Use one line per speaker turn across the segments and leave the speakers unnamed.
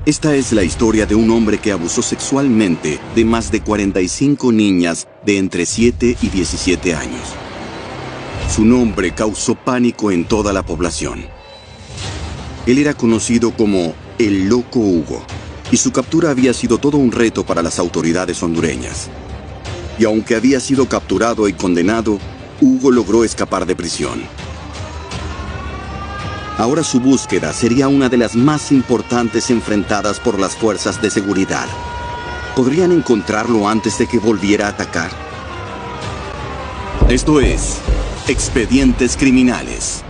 Esta es la historia de un hombre que abusó sexualmente de más de 45 niñas de entre 7 y 17 años. Su nombre causó pánico en toda la población. Él era conocido como el Loco Hugo, y su captura había sido todo un reto para las autoridades hondureñas. Y aunque había sido capturado y condenado, Hugo logró escapar de prisión. Ahora su búsqueda sería una de las más importantes enfrentadas por las fuerzas de seguridad. ¿Podrían encontrarlo antes de que volviera a atacar? Esto es Expedientes Criminales.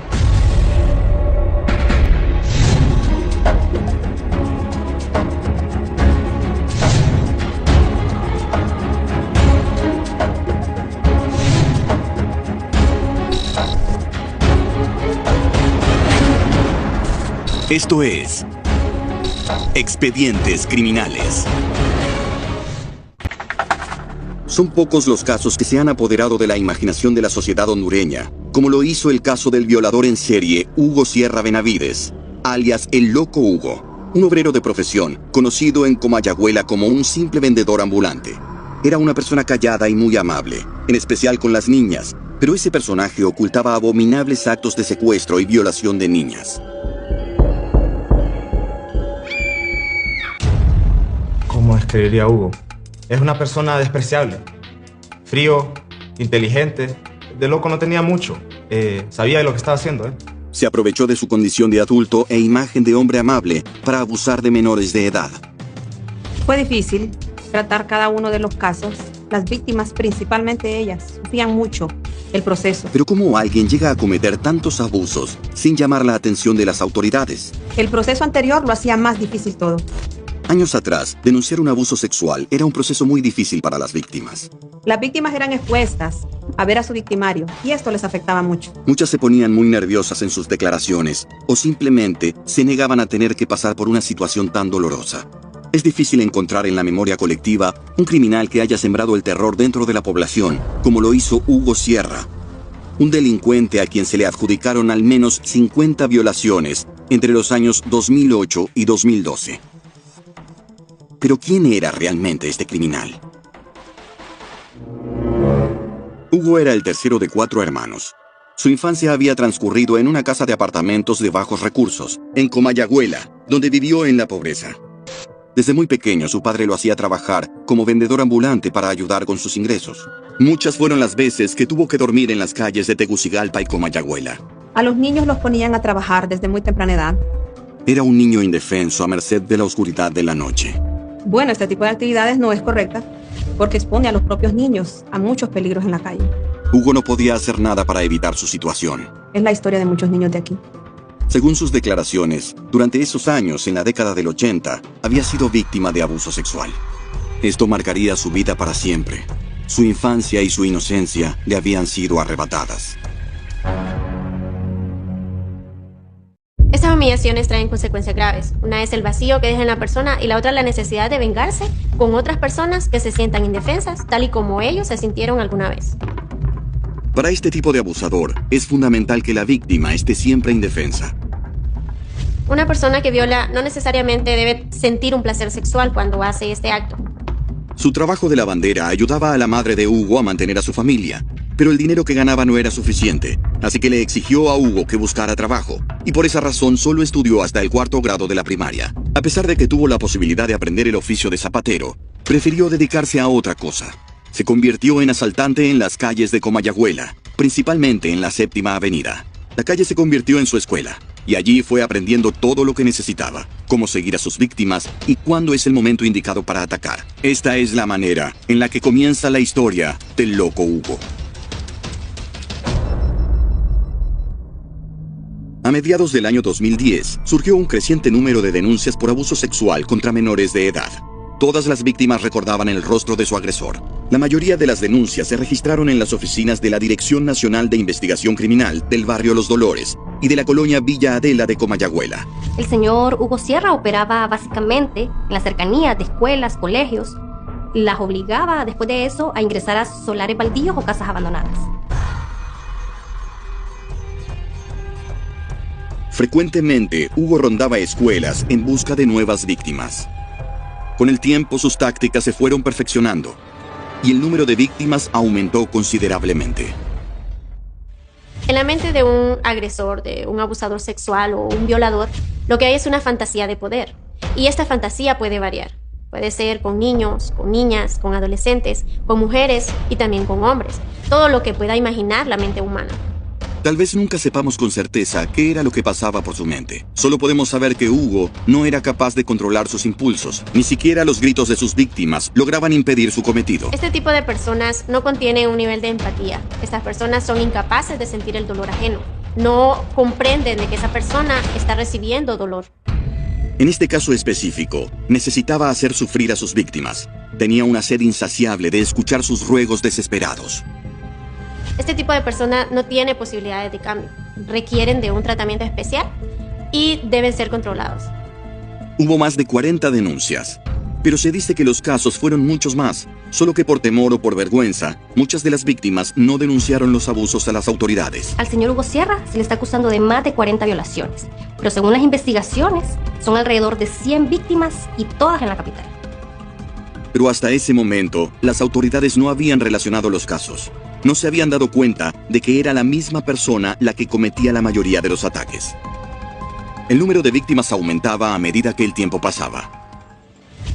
Esto es Expedientes Criminales. Son pocos los casos que se han apoderado de la imaginación de la sociedad hondureña, como lo hizo el caso del violador en serie Hugo Sierra Benavides, alias el Loco Hugo, un obrero de profesión, conocido en Comayagüela como un simple vendedor ambulante. Era una persona callada y muy amable, en especial con las niñas, pero ese personaje ocultaba abominables actos de secuestro y violación de niñas.
¿Cómo describiría a Hugo? Es una persona despreciable, frío, inteligente. De loco no tenía mucho. Sabía de lo que estaba haciendo,
Se aprovechó de su condición de adulto e imagen de hombre amable para abusar de menores de edad.
Fue difícil tratar cada uno de los casos. Las víctimas, principalmente ellas, sufrían mucho el proceso.
Pero ¿cómo alguien llega a cometer tantos abusos sin llamar la atención de las autoridades?
El proceso anterior lo hacía más difícil todo.
Años atrás, denunciar un abuso sexual era un proceso muy difícil para las víctimas.
Las víctimas eran expuestas a ver a su victimario y esto les afectaba mucho.
Muchas se ponían muy nerviosas en sus declaraciones o simplemente se negaban a tener que pasar por una situación tan dolorosa. Es difícil encontrar en la memoria colectiva un criminal que haya sembrado el terror dentro de la población, como lo hizo Hugo Sierra, un delincuente a quien se le adjudicaron al menos 50 violaciones entre los años 2008 y 2012. Pero ¿quién era realmente este criminal? Hugo era el tercero de 4 hermanos. Su infancia había transcurrido en una casa de apartamentos de bajos recursos, en Comayagüela, donde vivió en la pobreza. Desde muy pequeño su padre lo hacía trabajar como vendedor ambulante para ayudar con sus ingresos. Muchas fueron las veces que tuvo que dormir en las calles de Tegucigalpa y Comayagüela.
A los niños los ponían a trabajar desde muy temprana edad.
Era un niño indefenso a merced de la oscuridad de la noche.
Bueno, este tipo de actividades no es correcta porque expone a los propios niños a muchos peligros en la calle.
Hugo no podía hacer nada para evitar su situación.
Es la historia de muchos niños de aquí.
Según sus declaraciones, durante esos años, en la década del 80, había sido víctima de abuso sexual. Esto marcaría su vida para siempre. Su infancia y su inocencia le habían sido arrebatadas.
Estas humillaciones traen consecuencias graves. Una es el vacío que deja en la persona y la otra la necesidad de vengarse con otras personas que se sientan indefensas, tal y como ellos se sintieron alguna vez.
Para este tipo de abusador, es fundamental que la víctima esté siempre indefensa.
Una persona que viola no necesariamente debe sentir un placer sexual cuando hace este acto.
Su trabajo de lavandera ayudaba a la madre de Hugo a mantener a su familia, pero el dinero que ganaba no era suficiente, así que le exigió a Hugo que buscara trabajo, y por esa razón solo estudió hasta el 4º grado de la primaria. A pesar de que tuvo la posibilidad de aprender el oficio de zapatero, prefirió dedicarse a otra cosa. Se convirtió en asaltante en las calles de Comayagüela, principalmente en la 7ª Avenida. La calle se convirtió en su escuela, y allí fue aprendiendo todo lo que necesitaba, cómo seguir a sus víctimas y cuándo es el momento indicado para atacar. Esta es la manera en la que comienza la historia del Loco Hugo. A mediados del año 2010, surgió un creciente número de denuncias por abuso sexual contra menores de edad. Todas las víctimas recordaban el rostro de su agresor. La mayoría de las denuncias se registraron en las oficinas de la Dirección Nacional de Investigación Criminal del barrio Los Dolores y de la colonia Villa Adela de Comayagüela.
El señor Hugo Sierra operaba básicamente en las cercanías de escuelas, colegios. Las obligaba después de eso a ingresar a solares baldíos o casas abandonadas.
Frecuentemente, Hugo rondaba escuelas en busca de nuevas víctimas. Con el tiempo, sus tácticas se fueron perfeccionando y el número de víctimas aumentó considerablemente.
En la mente de un agresor, de un abusador sexual o un violador, lo que hay es una fantasía de poder. Y esta fantasía puede variar. Puede ser con niños, con niñas, con adolescentes, con mujeres y también con hombres. Todo lo que pueda imaginar la mente humana.
Tal vez nunca sepamos con certeza qué era lo que pasaba por su mente. Solo podemos saber que Hugo no era capaz de controlar sus impulsos. Ni siquiera los gritos de sus víctimas lograban impedir su cometido.
Este tipo de personas no contienen un nivel de empatía. Estas personas son incapaces de sentir el dolor ajeno. No comprenden de que esa persona está recibiendo dolor.
En este caso específico, necesitaba hacer sufrir a sus víctimas. Tenía una sed insaciable de escuchar sus ruegos desesperados.
Este tipo de persona no tiene posibilidades de cambio. Requieren de un tratamiento especial y deben ser controlados.
Hubo más de 40 denuncias, pero se dice que los casos fueron muchos más, solo que por temor o por vergüenza, muchas de las víctimas no denunciaron los abusos a las autoridades.
Al señor Hugo Sierra se le está acusando de más de 40 violaciones, pero según las investigaciones, son alrededor de 100 víctimas y todas en la capital.
Pero hasta ese momento, las autoridades no habían relacionado los casos. No se habían dado cuenta de que era la misma persona la que cometía la mayoría de los ataques. El número de víctimas aumentaba a medida que el tiempo pasaba.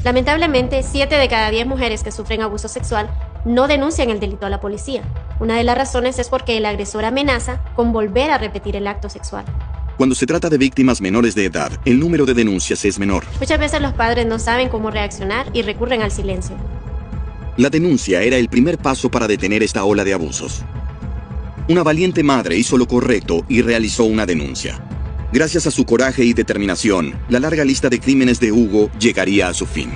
Lamentablemente, 7 de cada 10 mujeres que sufren abuso sexual no denuncian el delito a la policía. Una de las razones es porque el agresor amenaza con volver a repetir el acto sexual.
Cuando se trata de víctimas menores de edad, el número de denuncias es menor.
Muchas veces los padres no saben cómo reaccionar y recurren al silencio.
La denuncia era el primer paso para detener esta ola de abusos. Una valiente madre hizo lo correcto y realizó una denuncia. Gracias a su coraje y determinación, la larga lista de crímenes de Hugo llegaría a su fin.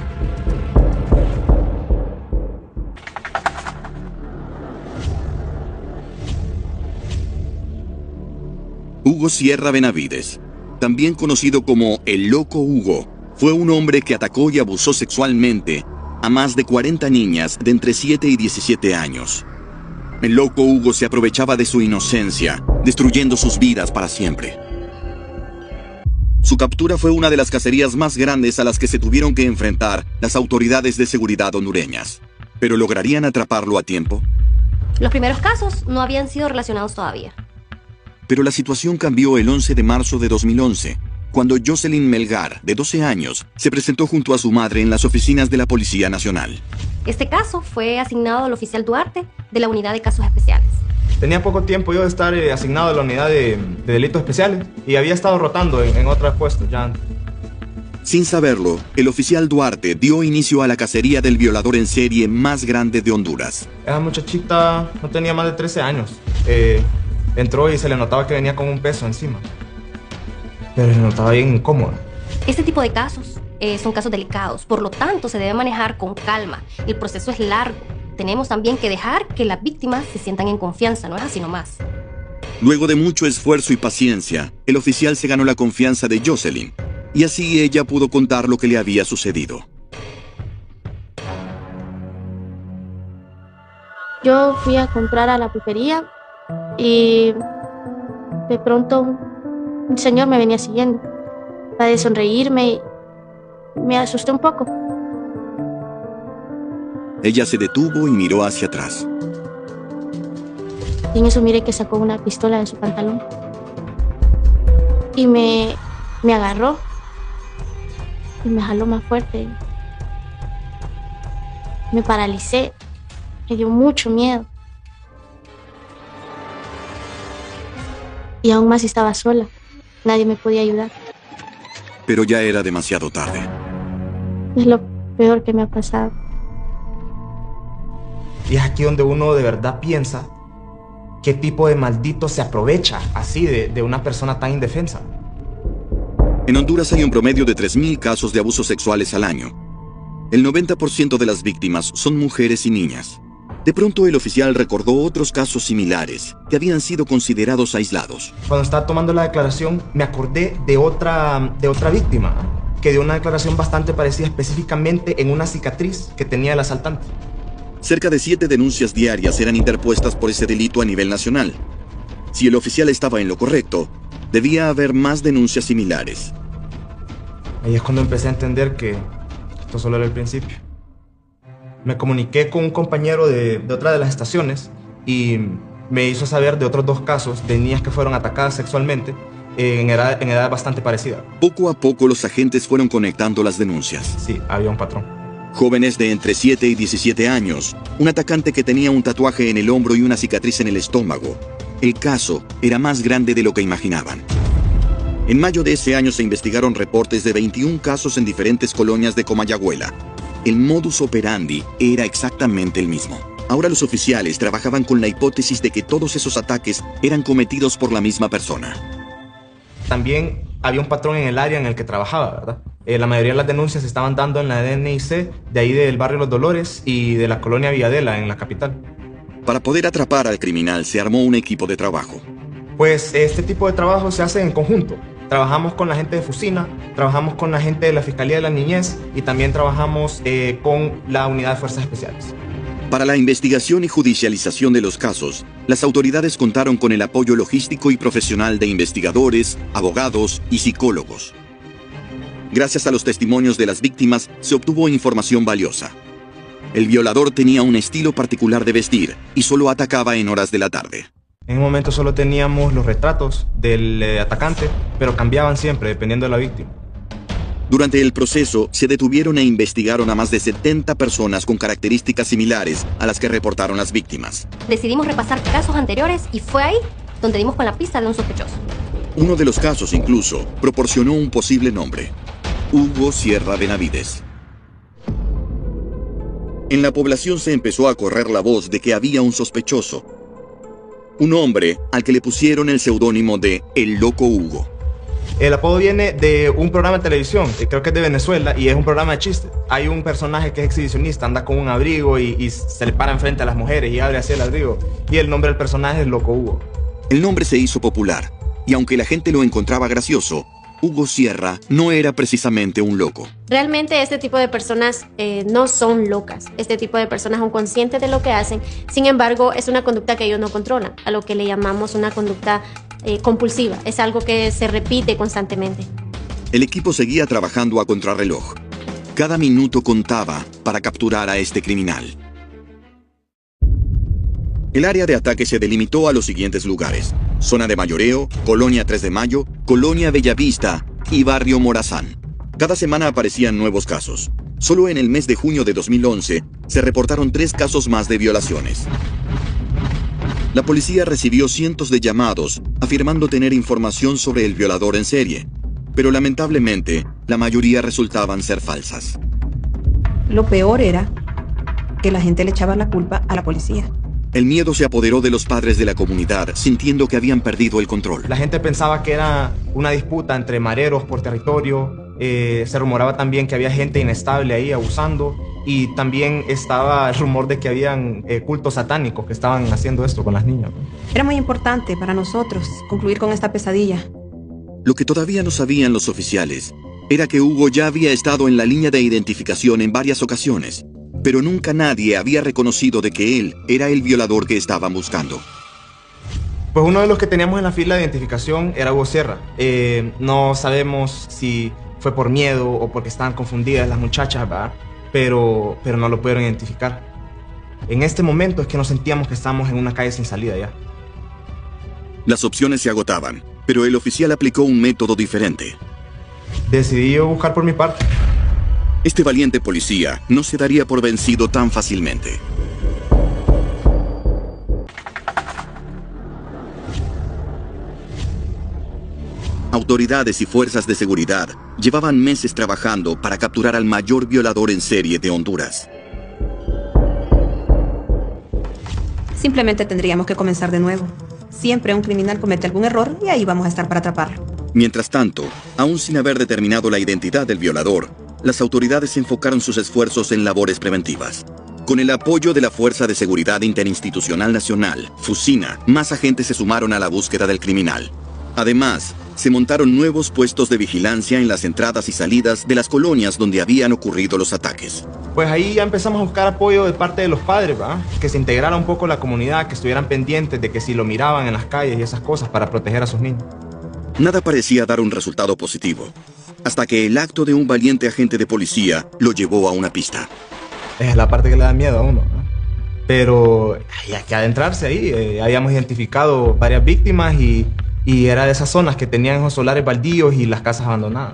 Hugo Sierra Benavides, también conocido como el Loco Hugo, fue un hombre que atacó y abusó sexualmente a más de 40 niñas de entre 7 y 17 años. El Loco Hugo se aprovechaba de su inocencia, destruyendo sus vidas para siempre. Su captura fue una de las cacerías más grandes a las que se tuvieron que enfrentar las autoridades de seguridad hondureñas. ¿Pero lograrían atraparlo a tiempo?
Los primeros casos no habían sido relacionados todavía.
Pero la situación cambió el 11 de marzo de 2011, cuando Jocelyn Melgar, de 12 años, se presentó junto a su madre en las oficinas de la Policía Nacional.
Este caso fue asignado al oficial Duarte de la Unidad de Casos Especiales.
Tenía poco tiempo yo de estar asignado a la Unidad de Delitos Especiales y había estado rotando en otros puestos ya antes.
Sin saberlo, el oficial Duarte dio inicio a la cacería del violador en serie más grande de Honduras.
Esa muchachita no tenía más de 13 años. Entró y se le notaba que venía con un peso encima. Pero se notaba bien incómoda.
Este tipo de casos son casos delicados, por lo tanto se debe manejar con calma. El proceso es largo. Tenemos también que dejar que las víctimas se sientan en confianza, no es así nomás.
Luego de mucho esfuerzo y paciencia, el oficial se ganó la confianza de Jocelyn, y así ella pudo contar lo que le había sucedido.
Yo fui a comprar a la pulpería y de pronto un señor me venía siguiendo. Para de sonreírme y me asusté un poco.
Ella se detuvo y miró hacia atrás.
Y en eso miré que sacó una pistola de su pantalón. Y me agarró. Y me jaló más fuerte. Me paralicé. Me dio mucho miedo. Y aún más estaba sola. Nadie me podía ayudar.
Pero ya era demasiado tarde.
Es lo peor que me ha pasado.
Y es aquí donde uno de verdad piensa qué tipo de maldito se aprovecha así de una persona tan indefensa.
En Honduras hay un promedio de 3.000 casos de abusos sexuales al año. El 90% de las víctimas son mujeres y niñas. De pronto el oficial recordó otros casos similares que habían sido considerados aislados.
Cuando estaba tomando la declaración me acordé de otra víctima que dio una declaración bastante parecida, específicamente en una cicatriz que tenía el asaltante.
Cerca de 7 denuncias diarias eran interpuestas por ese delito a nivel nacional. Si el oficial estaba en lo correcto, Debía haber más denuncias similares.
Ahí es cuando empecé a entender que esto solo era el principio. Me comuniqué con un compañero de otra de las estaciones y me hizo saber de otros 2 casos de niñas que fueron atacadas sexualmente en edad bastante parecida.
Poco a poco los agentes fueron conectando las denuncias.
Sí, había un patrón.
Jóvenes de entre 7 y 17 años, un atacante que tenía un tatuaje en el hombro y una cicatriz en el estómago. El caso era más grande de lo que imaginaban. En mayo de ese año se investigaron reportes de 21 casos en diferentes colonias de Comayagüela. El modus operandi era exactamente el mismo. Ahora los oficiales trabajaban con la hipótesis de que todos esos ataques eran cometidos por la misma persona.
También había un patrón en el área en el que trabajaba, ¿verdad? La mayoría de las denuncias se estaban dando en la DNIC, de ahí del barrio Los Dolores y de la colonia Villadela, en la capital.
Para poder atrapar al criminal se armó un equipo de trabajo.
Pues este tipo de trabajo se hace en conjunto. Trabajamos con la gente de Fusina, trabajamos con la gente de la Fiscalía de la Niñez y también trabajamos con la Unidad de Fuerzas Especiales.
Para la investigación y judicialización de los casos, las autoridades contaron con el apoyo logístico y profesional de investigadores, abogados y psicólogos. Gracias a los testimonios de las víctimas, se obtuvo información valiosa. El violador tenía un estilo particular de vestir y solo atacaba en horas de la tarde.
En un momento solo teníamos los retratos del atacante, pero cambiaban siempre dependiendo de la víctima.
Durante el proceso, se detuvieron e investigaron a más de 70 personas con características similares a las que reportaron las víctimas.
Decidimos repasar casos anteriores y fue ahí donde dimos con la pista de un sospechoso.
Uno de los casos, incluso, proporcionó un posible nombre: Hugo Sierra Benavides. En la población se empezó a correr la voz de que había un sospechoso. Un hombre al que le pusieron el seudónimo de El Loco Hugo.
El apodo viene de un programa de televisión, que creo que es de Venezuela, y es un programa de chistes. Hay un personaje que es exhibicionista, anda con un abrigo y se le para enfrente a las mujeres y abre así el abrigo. Y el nombre del personaje es Loco Hugo.
El nombre se hizo popular, y aunque la gente lo encontraba gracioso, Hugo Sierra no era precisamente un loco.
Realmente este tipo de personas no son locas. Este tipo de personas son conscientes de lo que hacen. Sin embargo, es una conducta que ellos no controlan, a lo que le llamamos una conducta compulsiva. Es algo que se repite constantemente.
El equipo seguía trabajando a contrarreloj. Cada minuto contaba para capturar a este criminal. El área de ataque se delimitó a los siguientes lugares: Zona de Mayoreo, Colonia 3 de Mayo, Colonia Bellavista y Barrio Morazán. Cada semana aparecían nuevos casos. Solo en el mes de junio de 2011 se reportaron 3 casos más de violaciones. La policía recibió cientos de llamados afirmando tener información sobre el violador en serie, pero lamentablemente la mayoría resultaban ser falsas.
Lo peor era que la gente le echaba la culpa a la policía.
El miedo se apoderó de los padres de la comunidad, sintiendo que habían perdido el control.
La gente pensaba que era una disputa entre mareros por territorio. Se rumoraba también que había gente inestable ahí abusando. Y también estaba el rumor de que habían cultos satánicos que estaban haciendo esto con las niñas.
Era muy importante para nosotros concluir con esta pesadilla.
Lo que todavía no sabían los oficiales era que Hugo ya había estado en la línea de identificación en varias ocasiones, pero nunca nadie había reconocido de que él era el violador que estaban buscando.
Pues uno de los que teníamos en la fila de identificación era Hugo Sierra. No sabemos si fue por miedo o porque estaban confundidas las muchachas, ¿verdad? Pero no lo pudieron identificar. En este momento es que nos sentíamos que estábamos en una calle sin salida ya.
Las opciones se agotaban, pero el oficial aplicó un método diferente.
Decidí yo buscar por mi parte.
Este valiente policía no se daría por vencido tan fácilmente. Autoridades y fuerzas de seguridad llevaban meses trabajando para capturar al mayor violador en serie de Honduras.
Simplemente tendríamos que comenzar de nuevo. Siempre un criminal comete algún error y ahí vamos a estar para atraparlo.
Mientras tanto, aún sin haber determinado la identidad del violador, las autoridades enfocaron sus esfuerzos en labores preventivas. Con el apoyo de la Fuerza de Seguridad Interinstitucional Nacional, Fusina, más agentes se sumaron a la búsqueda del criminal. Además, se montaron nuevos puestos de vigilancia en las entradas y salidas de las colonias donde habían ocurrido los ataques.
Pues ahí ya empezamos a buscar apoyo de parte de los padres, ¿verdad? Que se integrara un poco la comunidad, que estuvieran pendientes de que si lo miraban en las calles y esas cosas para proteger a sus niños.
Nada parecía dar un resultado positivo, hasta que el acto de un valiente agente de policía lo llevó a una pista.
Es la parte que le da miedo a uno, ¿no? Pero hay que adentrarse ahí. Habíamos identificado varias víctimas y era de esas zonas que tenían esos solares baldíos y las casas abandonadas.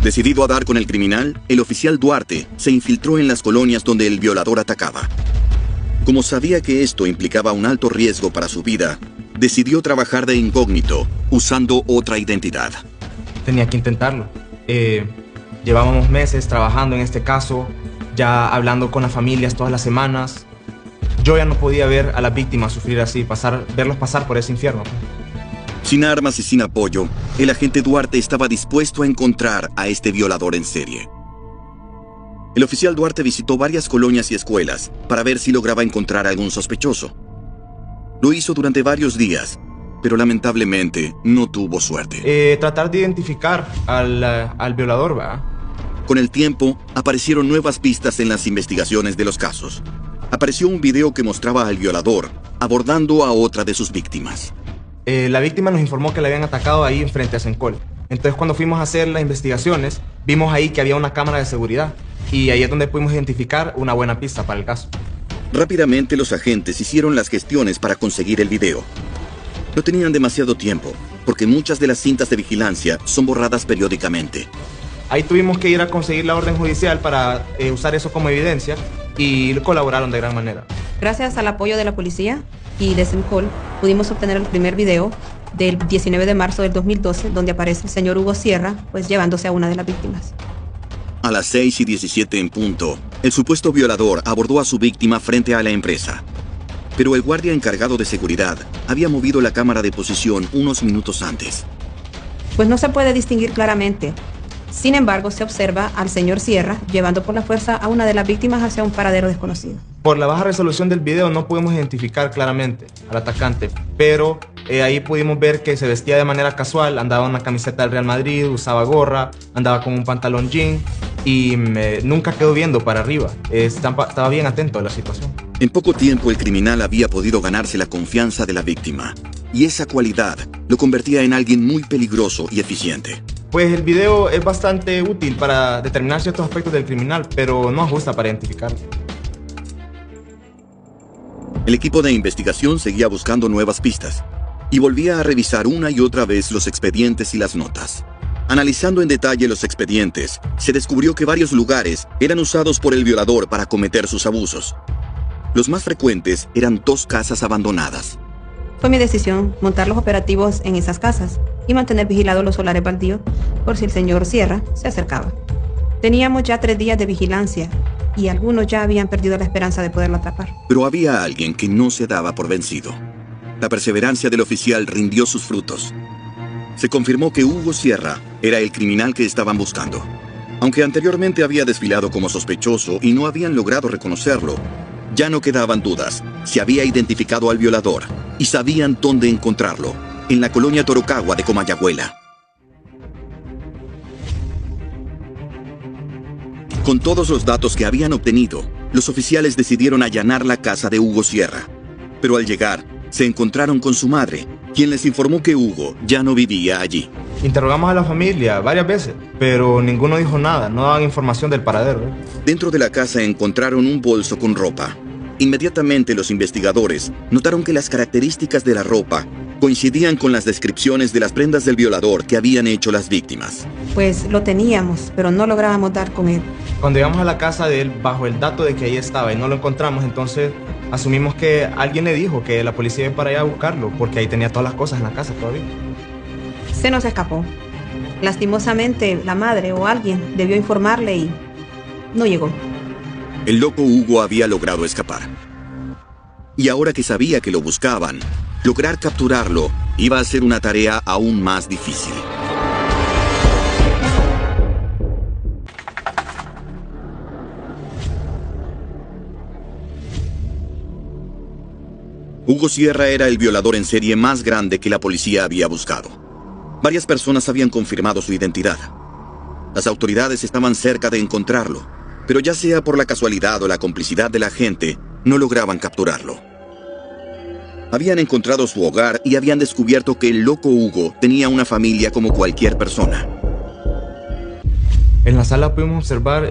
Decidido a dar con el criminal, el oficial Duarte se infiltró en las colonias donde el violador atacaba. Como sabía que esto implicaba un alto riesgo para su vida, decidió trabajar de incógnito, usando otra identidad.
Tenía que intentarlo. Llevábamos meses trabajando en este caso, ya hablando con las familias todas las semanas. Yo ya no podía ver a las víctimas sufrir así, verlos pasar por ese infierno.
Sin armas y sin apoyo, el agente Duarte estaba dispuesto a encontrar a este violador en serie. El oficial Duarte visitó varias colonias y escuelas para ver si lograba encontrar a algún sospechoso. Lo hizo durante varios días, pero lamentablemente no tuvo suerte.
Tratar de identificar al violador, ¿verdad?
Con el tiempo, aparecieron nuevas pistas en las investigaciones de los casos. Apareció un video que mostraba al violador abordando a otra de sus víctimas.
La víctima nos informó que le habían atacado ahí enfrente a Sencol. Entonces, cuando fuimos a hacer las investigaciones, vimos ahí que había una cámara de seguridad. Y ahí es donde pudimos identificar una buena pista para el caso.
Rápidamente los agentes hicieron las gestiones para conseguir el video. No tenían demasiado tiempo, porque muchas de las cintas de vigilancia son borradas periódicamente.
Ahí tuvimos que ir a conseguir la orden judicial para usar eso como evidencia y colaboraron de gran manera.
Gracias al apoyo de la policía y de Sencol, pudimos obtener el primer video del 19 de marzo del 2012, donde aparece el señor Hugo Sierra, pues llevándose a una de las víctimas.
A las 6:17 en punto, el supuesto violador abordó a su víctima frente a la empresa. Pero el guardia encargado de seguridad había movido la cámara de posición unos minutos antes.
Pues no se puede distinguir claramente. Sin embargo, se observa al señor Sierra llevando por la fuerza a una de las víctimas hacia un paradero desconocido.
Por la baja resolución del video no pudimos identificar claramente al atacante, pero ahí pudimos ver que se vestía de manera casual, andaba en una camiseta del Real Madrid, usaba gorra, andaba con un pantalón jean y nunca quedó viendo para arriba. Estaba bien atento a la situación.
En poco tiempo el criminal había podido ganarse la confianza de la víctima, y esa cualidad lo convertía en alguien muy peligroso y eficiente.
Pues el video es bastante útil para determinar ciertos aspectos del criminal, pero no ajusta para identificarlo.
El equipo de investigación seguía buscando nuevas pistas y volvía a revisar una y otra vez los expedientes y las notas. Analizando en detalle los expedientes, se descubrió que varios lugares eran usados por el violador para cometer sus abusos. Los más frecuentes eran 2 casas abandonadas.
Fue mi decisión montar los operativos en esas casas y mantener vigilados los solares baldíos por si el señor Sierra se acercaba. Teníamos ya 3 días de vigilancia y algunos ya habían perdido la esperanza de poderlo atrapar.
Pero había alguien que no se daba por vencido. La perseverancia del oficial rindió sus frutos. Se confirmó que Hugo Sierra era el criminal que estaban buscando. Aunque anteriormente había desfilado como sospechoso y no habían logrado reconocerlo, ya no quedaban dudas. Se había identificado al violador y sabían dónde encontrarlo, en la colonia Torocagua de Comayagüela. Con todos los datos que habían obtenido, los oficiales decidieron allanar la casa de Hugo Sierra. Pero al llegar, se encontraron con su madre, quien les informó que Hugo ya no vivía allí.
Interrogamos a la familia varias veces, pero ninguno dijo nada, no daban información del paradero.
Dentro de la casa encontraron un bolso con ropa. Inmediatamente los investigadores notaron que las características de la ropa coincidían con las descripciones de las prendas del violador que habían hecho las víctimas.
Pues lo teníamos, pero no lográbamos dar con él.
Cuando llegamos a la casa de él, bajo el dato de que ahí estaba y no lo encontramos, entonces asumimos que alguien le dijo que la policía iba para allá a buscarlo, porque ahí tenía todas las cosas en la casa todavía.
Se nos escapó. Lastimosamente, la madre o alguien debió informarle y no llegó.
El loco Hugo había logrado escapar. Y ahora que sabía que lo buscaban, lograr capturarlo iba a ser una tarea aún más difícil. Hugo Sierra era el violador en serie más grande que la policía había buscado. Varias personas habían confirmado su identidad. Las autoridades estaban cerca de encontrarlo, pero ya sea por la casualidad o la complicidad de la gente, no lograban capturarlo. Habían encontrado su hogar y habían descubierto que el loco Hugo tenía una familia como cualquier persona.
En la sala pudimos observar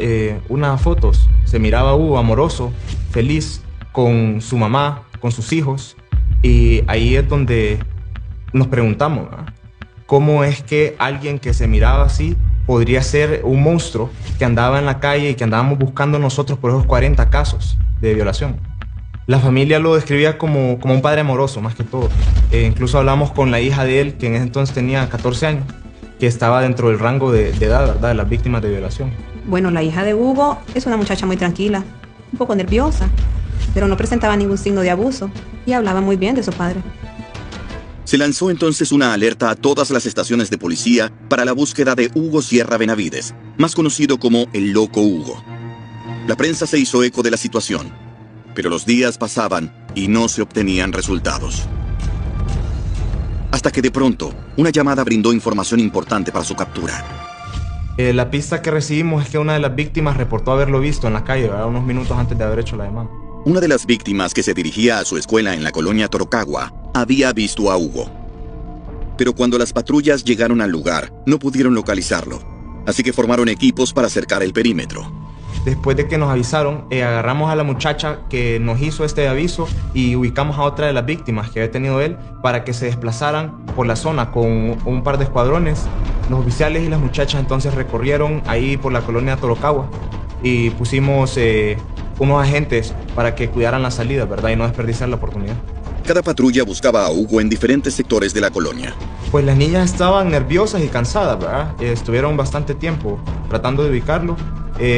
unas fotos. Se miraba a Hugo amoroso, feliz, con su mamá, con sus hijos. Y ahí es donde nos preguntamos, ¿verdad? ¿Cómo es que alguien que se miraba así podría ser un monstruo que andaba en la calle y que andábamos buscando nosotros por esos 40 casos de violación? La familia lo describía como un padre amoroso, más que todo. Incluso hablamos con la hija de él, que en ese entonces tenía 14 años, que estaba dentro del rango de edad, ¿verdad?, de las víctimas de violación.
Bueno, la hija de Hugo es una muchacha muy tranquila, un poco nerviosa, pero no presentaba ningún signo de abuso y hablaba muy bien de su padre.
Se lanzó entonces una alerta a todas las estaciones de policía para la búsqueda de Hugo Sierra Benavides, más conocido como el Loco Hugo. La prensa se hizo eco de la situación, pero los días pasaban y no se obtenían resultados. Hasta que de pronto, una llamada brindó información importante para su captura.
La pista que recibimos es que una de las víctimas reportó haberlo visto en la calle, ¿verdad?, unos minutos antes de haber hecho la demanda.
Una de las víctimas, que se dirigía a su escuela en la colonia Torocagua, había visto a Hugo. Pero cuando las patrullas llegaron al lugar, no pudieron localizarlo, así que formaron equipos para cercar el perímetro.
Después de que nos avisaron, agarramos a la muchacha que nos hizo este aviso y ubicamos a otra de las víctimas que había tenido él para que se desplazaran por la zona con un par de escuadrones. Los oficiales y las muchachas entonces recorrieron ahí por la colonia Torocagua y pusimos unos agentes para que cuidaran la salida, ¿verdad?, y no desperdiciar la oportunidad.
Cada patrulla buscaba a Hugo en diferentes sectores de la colonia.
Pues las niñas estaban nerviosas y cansadas, ¿verdad? Estuvieron bastante tiempo tratando de ubicarlo,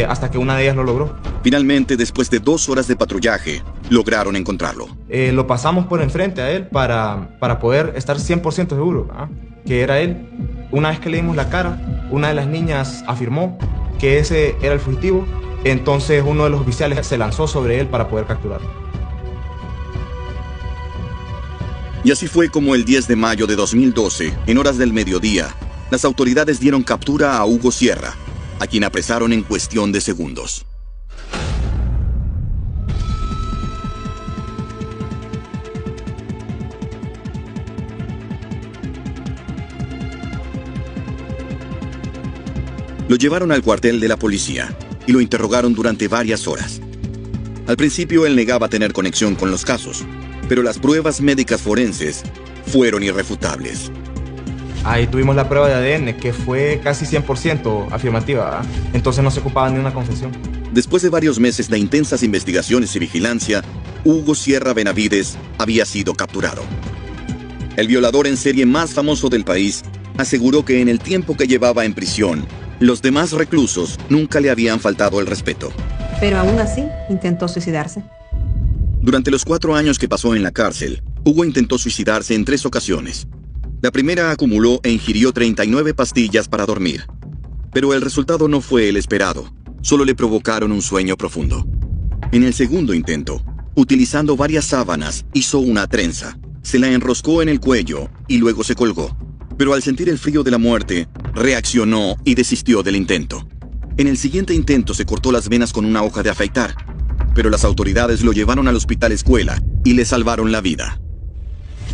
hasta que una de ellas lo logró.
Finalmente, después de 2 horas de patrullaje, lograron encontrarlo.
Lo pasamos por enfrente a él para poder estar 100% seguro, ¿verdad?, que era él. Una vez que le dimos la cara, una de las niñas afirmó que ese era el fugitivo. Entonces uno de los oficiales se lanzó sobre él para poder capturarlo.
Y así fue como el 10 de mayo de 2012, en horas del mediodía, las autoridades dieron captura a Hugo Sierra, a quien apresaron en cuestión de segundos. Lo llevaron al cuartel de la policía y lo interrogaron durante varias horas. Al principio él negaba tener conexión con los casos, pero las pruebas médicas forenses fueron irrefutables.
Ahí tuvimos la prueba de ADN, que fue casi 100% afirmativa, ¿verdad? Entonces no se ocupaba ni una confesión.
Después de varios meses de intensas investigaciones y vigilancia, Hugo Sierra Benavides había sido capturado. El violador en serie más famoso del país aseguró que en el tiempo que llevaba en prisión, los demás reclusos nunca le habían faltado el respeto.
Pero aún así, intentó suicidarse.
Durante los 4 años que pasó en la cárcel, Hugo intentó suicidarse en 3 ocasiones. La primera acumuló e ingirió 39 pastillas para dormir. Pero el resultado no fue el esperado, solo le provocaron un sueño profundo. En el segundo intento, utilizando varias sábanas, hizo una trenza, se la enroscó en el cuello y luego se colgó. Pero al sentir el frío de la muerte, reaccionó y desistió del intento. En el siguiente intento se cortó las venas con una hoja de afeitar, pero las autoridades lo llevaron al hospital escuela y le salvaron la vida.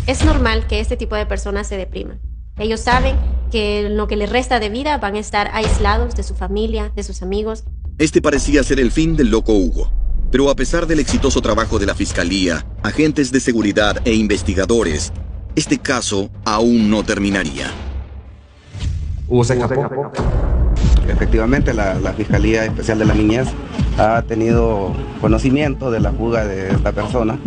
Es normal que este tipo de personas se depriman. Ellos saben que en lo que les resta de vida van a estar aislados de su familia, de sus amigos.
Este parecía ser el fin del loco Hugo. Pero a pesar del exitoso trabajo de la fiscalía, agentes de seguridad e investigadores, este caso aún no terminaría.
Hugo se escapó.
Efectivamente, la Fiscalía Especial de la Niñez ha tenido conocimiento de la fuga de esta persona,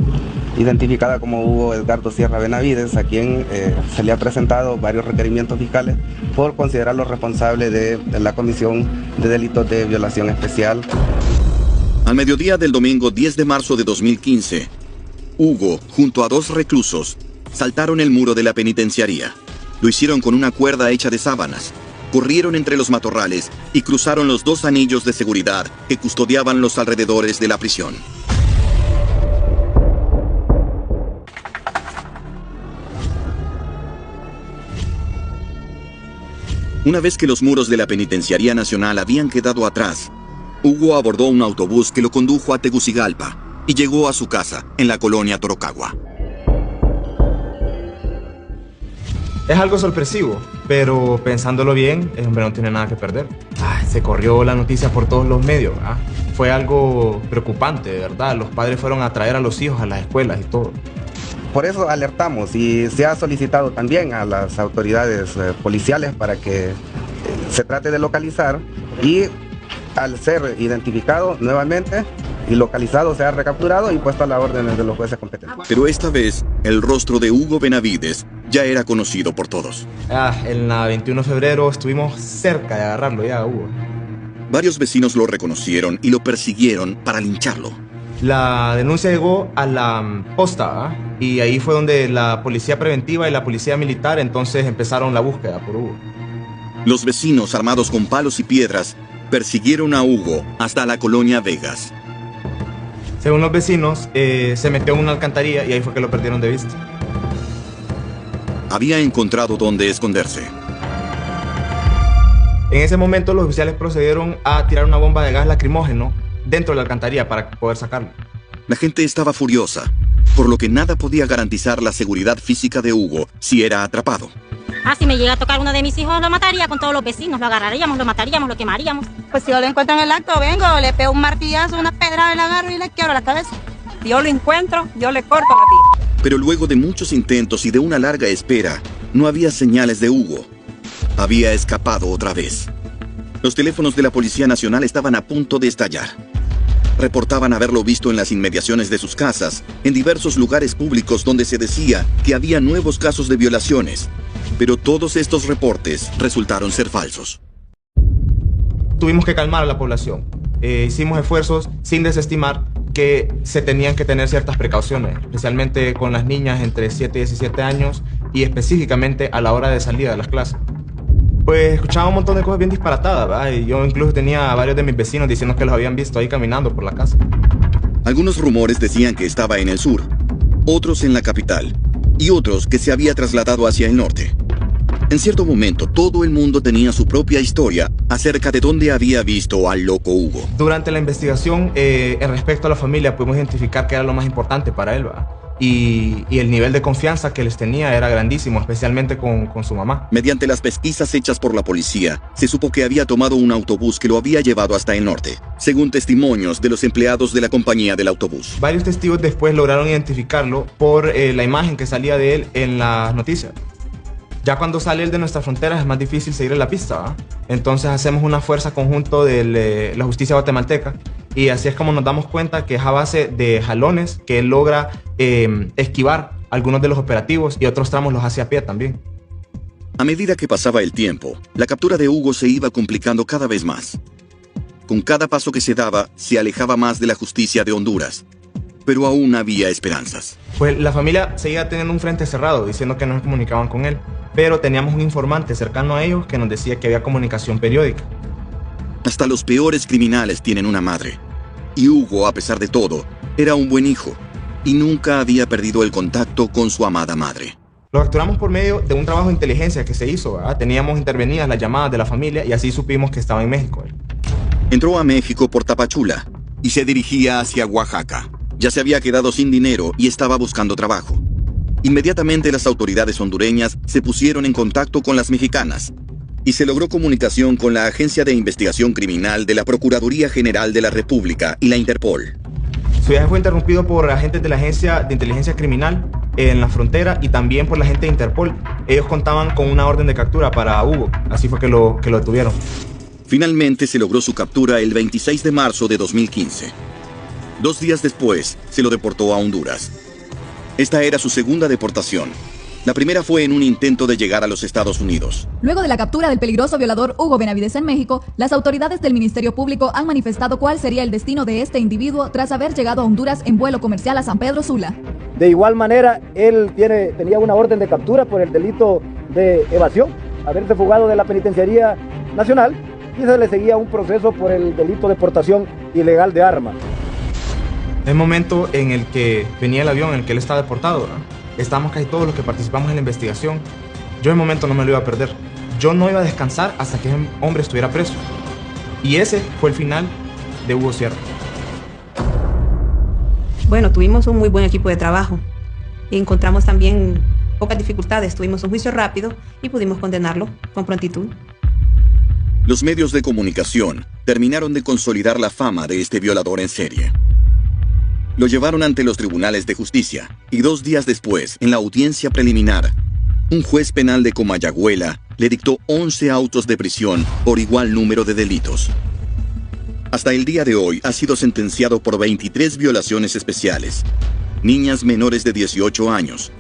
identificada como Hugo Edgardo Sierra Benavides, a quien se le ha presentado varios requerimientos fiscales por considerarlo responsable de la comisión de delitos de violación especial.
Al mediodía del domingo 10 de marzo de 2015, Hugo, junto a 2 reclusos, saltaron el muro de la penitenciaría. Lo hicieron con una cuerda hecha de sábanas. Corrieron entre los matorrales y cruzaron los 2 anillos de seguridad que custodiaban los alrededores de la prisión. Una vez que los muros de la Penitenciaría Nacional habían quedado atrás, Hugo abordó un autobús que lo condujo a Tegucigalpa y llegó a su casa en la colonia Torocagua.
Es algo sorpresivo, pero pensándolo bien, el hombre no tiene nada que perder. Se corrió la noticia por todos los medios. Fue algo preocupante, de verdad. Los padres fueron a traer a los hijos a las escuelas y todo.
Por eso alertamos y se ha solicitado también a las autoridades policiales para que se trate de localizar y al ser identificado nuevamente y localizado se ha recapturado y puesto a la orden de los jueces competentes.
Pero esta vez, el rostro de Hugo Benavides ya era conocido por todos.
En la 21 de febrero estuvimos cerca de agarrarlo ya, Hugo.
Varios vecinos lo reconocieron y lo persiguieron para lincharlo.
La denuncia llegó a la posta, y ahí fue donde la policía preventiva y la policía militar entonces empezaron la búsqueda por Hugo.
Los vecinos, armados con palos y piedras, persiguieron a Hugo hasta la colonia Vegas.
Según los vecinos, se metió en una alcantarilla y ahí fue que lo perdieron de vista.
Había encontrado dónde esconderse.
En ese momento los oficiales procedieron a tirar una bomba de gas lacrimógeno dentro de la alcantarilla para poder sacarlo.
La gente estaba furiosa, por lo que nada podía garantizar la seguridad física de Hugo si era atrapado.
Si me llega a tocar uno de mis hijos, lo mataría con todos los vecinos, lo agarraríamos, lo mataríamos, lo quemaríamos.
Pues si yo lo encuentro en el acto, vengo, le pego un martillazo, una pedrada, le agarro y le quiebro la cabeza. Si yo lo encuentro, yo le corto la vida.
Pero luego de muchos intentos y de una larga espera, no había señales de Hugo. Había escapado otra vez. Los teléfonos de la Policía Nacional estaban a punto de estallar. Reportaban haberlo visto en las inmediaciones de sus casas, en diversos lugares públicos donde se decía que había nuevos casos de violaciones. Pero todos estos reportes resultaron ser falsos.
Tuvimos que calmar a la población. Hicimos esfuerzos sin desestimar que se tenían que tener ciertas precauciones, especialmente con las niñas entre 7 y 17 años y específicamente a la hora de salida de las clases. Pues escuchaba un montón de cosas bien disparatadas, ¿verdad? Y yo incluso tenía a varios de mis vecinos diciendo que los habían visto ahí caminando por la casa.
Algunos rumores decían que estaba en el sur, otros en la capital y otros que se había trasladado hacia el norte. En cierto momento, todo el mundo tenía su propia historia acerca de dónde había visto al loco Hugo.
Durante la investigación, en respecto a la familia, pudimos identificar que era lo más importante para él, ¿verdad? Y el nivel de confianza que les tenía era grandísimo, especialmente con su mamá.
Mediante las pesquisas hechas por la policía, se supo que había tomado un autobús que lo había llevado hasta el norte, según testimonios de los empleados de la compañía del autobús.
Varios testigos después lograron identificarlo por la imagen que salía de él en las noticias. Ya cuando sale él de nuestras fronteras es más difícil seguirle la pista, ¿verdad? Entonces hacemos una fuerza conjunto de la justicia guatemalteca y así es como nos damos cuenta que es a base de jalones que él logra esquivar algunos de los operativos y otros tramos los hace a pie también.
A medida que pasaba el tiempo, la captura de Hugo se iba complicando cada vez más. Con cada paso que se daba, se alejaba más de la justicia de Honduras. Pero aún había esperanzas.
Pues la familia seguía teniendo un frente cerrado, diciendo que no se comunicaban con él. Pero teníamos un informante cercano a ellos que nos decía que había comunicación periódica.
Hasta los peores criminales tienen una madre. Y Hugo, a pesar de todo, era un buen hijo. Y nunca había perdido el contacto con su amada madre.
Lo capturamos por medio de un trabajo de inteligencia que se hizo, ¿verdad? Teníamos intervenidas las llamadas de la familia y así supimos que estaba en México.
Entró a México por Tapachula y se dirigía hacia Oaxaca. Ya se había quedado sin dinero y estaba buscando trabajo. Inmediatamente las autoridades hondureñas se pusieron en contacto con las mexicanas y se logró comunicación con la Agencia de Investigación Criminal de la Procuraduría General de la República y la Interpol.
Su viaje fue interrumpido por agentes de la Agencia de Inteligencia Criminal en la frontera y también por la gente de Interpol. Ellos contaban con una orden de captura para Hugo, así fue que lo detuvieron.
Finalmente se logró su captura el 26 de marzo de 2015. 2 días después, se lo deportó a Honduras. Esta era su segunda deportación. La primera fue en un intento de llegar a los Estados Unidos.
Luego de la captura del peligroso violador Hugo Benavides en México, las autoridades del Ministerio Público han manifestado cuál sería el destino de este individuo tras haber llegado a Honduras en vuelo comercial a San Pedro Sula.
De igual manera, él tenía una orden de captura por el delito de evasión, haberse fugado de la Penitenciaría Nacional, y se le seguía un proceso por el delito de portación ilegal de armas.
El momento en el que venía el avión en el que él estaba deportado, ¿verdad? Estábamos casi todos los que participamos en la investigación. Yo en el momento no me lo iba a perder. Yo no iba a descansar hasta que ese hombre estuviera preso. Y ese fue el final de Hugo Sierra.
Bueno, tuvimos un muy buen equipo de trabajo. Y encontramos también pocas dificultades tuvimos un juicio rápido y pudimos condenarlo con prontitud.
Los medios de comunicación terminaron de consolidar la fama de este violador en serie. Lo llevaron ante los tribunales de justicia y 2 días después, en la audiencia preliminar, un juez penal de Comayagüela le dictó 11 autos de prisión por igual número de delitos. Hasta el día de hoy ha sido sentenciado por 23 violaciones especiales, niñas menores de 18 años,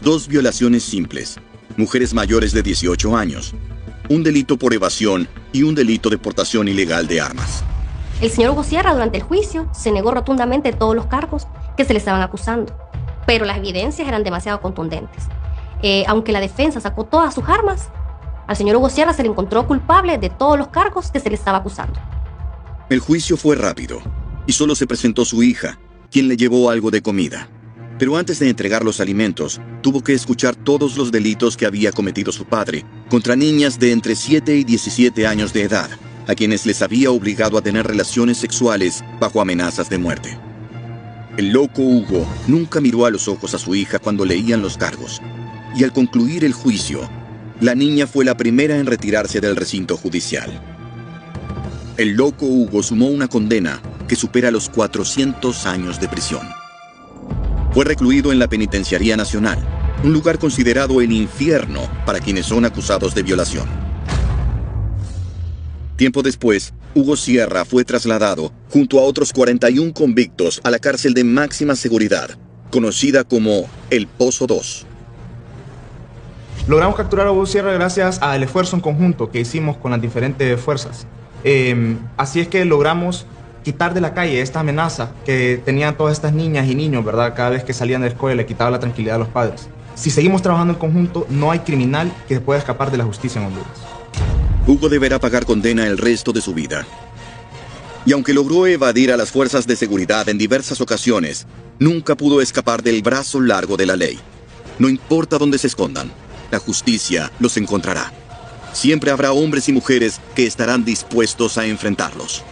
2 violaciones simples, mujeres mayores de 18 años, un delito por evasión y un delito de portación ilegal de armas.
El señor Hugo Sierra durante el juicio se negó rotundamente todos los cargos que se le estaban acusando, pero las evidencias eran demasiado contundentes. Aunque la defensa sacó todas sus armas, al señor Hugo Sierra se le encontró culpable de todos los cargos que se le estaba acusando.
El juicio fue rápido y solo se presentó su hija, quien le llevó algo de comida. Pero antes de entregar los alimentos, tuvo que escuchar todos los delitos que había cometido su padre contra niñas de entre 7 y 17 años de edad, a quienes les había obligado a tener relaciones sexuales bajo amenazas de muerte. El loco Hugo nunca miró a los ojos a su hija cuando leían los cargos, y al concluir el juicio, la niña fue la primera en retirarse del recinto judicial. El loco Hugo sumó una condena que supera los 400 años de prisión. Fue recluido en la Penitenciaría Nacional, un lugar considerado el infierno para quienes son acusados de violación. Tiempo después, Hugo Sierra fue trasladado junto a otros 41 convictos a la cárcel de máxima seguridad, conocida como el Pozo 2.
Logramos capturar a Hugo Sierra gracias al esfuerzo en conjunto que hicimos con las diferentes fuerzas. Así es que logramos quitar de la calle esta amenaza que tenían todas estas niñas y niños, ¿verdad? Cada vez que salían de la escuela le quitaba la tranquilidad a los padres. Si seguimos trabajando en conjunto, no hay criminal que pueda escapar de la justicia en Honduras.
Hugo deberá pagar condena el resto de su vida. Y aunque logró evadir a las fuerzas de seguridad en diversas ocasiones, nunca pudo escapar del brazo largo de la ley. No importa dónde se escondan, la justicia los encontrará. Siempre habrá hombres y mujeres que estarán dispuestos a enfrentarlos.